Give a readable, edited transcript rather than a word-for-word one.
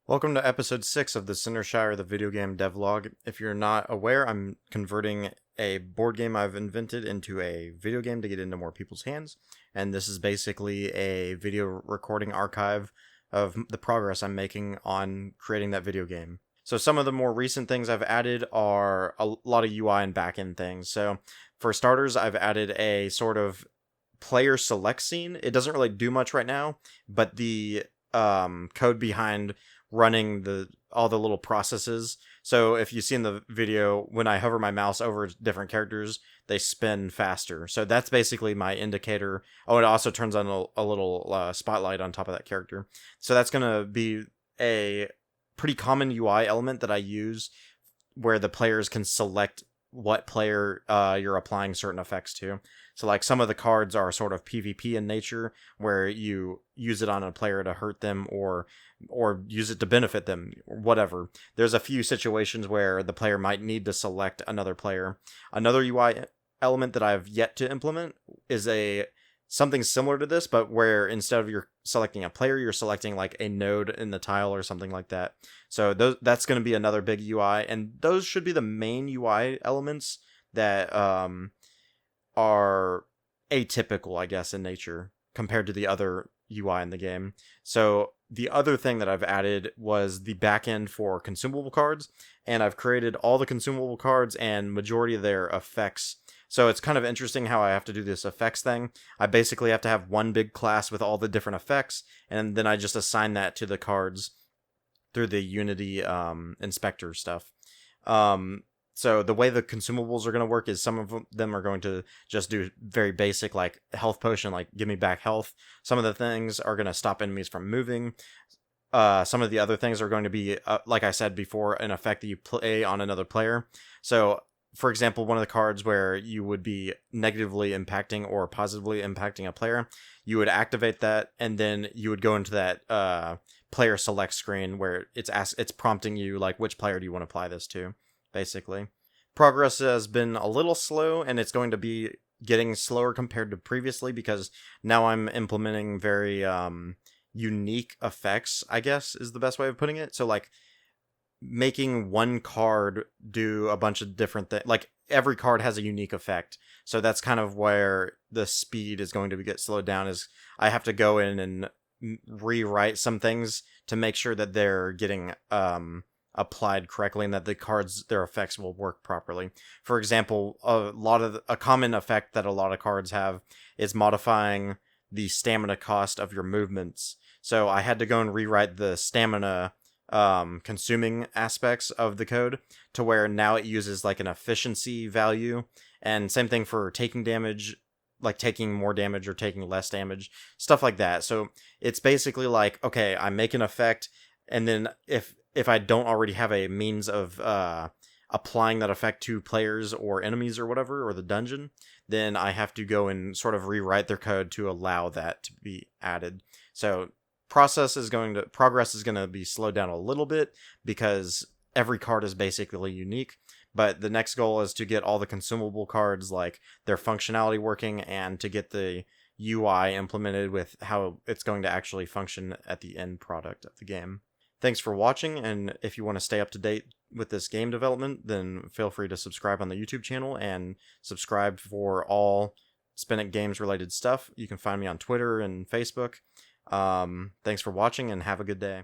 Welcome to episode 6 of the Cinder Shire, the video game devlog. If you're not aware, I'm converting a board game I've invented into a video game to get into more people's hands. And this is basically a video recording archive of the progress I'm making on creating that video game. So some of the more recent things I've added are a lot of UI and backend things. So for starters, I've added a sort of player select scene. It doesn't really do much right now, but the code behind running all the little processes. So if you see in the video, when I hover my mouse over different characters, they spin faster. So that's basically my indicator. Oh, it also turns on a little spotlight on top of that character. So that's going to be a pretty common UI element that I use where the players can select what player you're applying certain effects to. So like some of the cards are sort of PvP in nature, where you use it on a player to hurt them or use it to benefit them, or whatever. There's a few situations where the player might need to select another player. Another UI element that I've yet to implement is something similar to this, but where instead of you're selecting a player, you're selecting like a node in the tile or something like that. So that's going to be another big UI, and those should be the main UI elements that are atypical, I guess, in nature compared to the other UI in the game. So the other thing that I've added was the backend for consumable cards, and I've created all the consumable cards and majority of their effects. So it's kind of interesting how I have to do this effects thing. I basically have to have one big class with all the different effects, and then I just assign that to the cards through the Unity inspector stuff. So the way the consumables are going to work is some of them are going to just do very basic, like health potion, like give me back health. Some of the things are going to stop enemies from moving. Some of the other things are going to be, like I said before, an effect that you play on another player. So, for example, one of the cards where you would be negatively impacting or positively impacting a player, you would activate that, and then you would go into that player select screen where it's prompting you like which player do you want to apply this to. Basically, progress has been a little slow, and it's going to be getting slower compared to previously because now I'm implementing very unique effects, I guess is the best way of putting it. So like making one card do a bunch of different things, like every card has a unique effect. So that's kind of where the speed is going to get slowed down, is I have to go in and rewrite some things to make sure that they're getting applied correctly and that the cards, their effects will work properly. For example, a common effect that a lot of cards have is modifying the stamina cost of your movements. So I had to go and rewrite the stamina consuming aspects of the code to where now it uses like an efficiency value, and same thing for taking damage, like taking more damage or taking less damage, stuff like that. So it's basically like, okay, I make an effect, and then if I don't already have a means of applying that effect to players or enemies or whatever, or the dungeon, then I have to go and sort of rewrite their code to allow that to be added. So progress is going to be slowed down a little bit because every card is basically unique. But the next goal is to get all the consumable cards, like their functionality working, and to get the UI implemented with how it's going to actually function at the end product of the game. Thanks for watching, and if you want to stay up to date with this game development, then feel free to subscribe on the YouTube channel and subscribe for all Spin It Games related stuff. You can find me on Twitter and Facebook. Thanks for watching, and have a good day.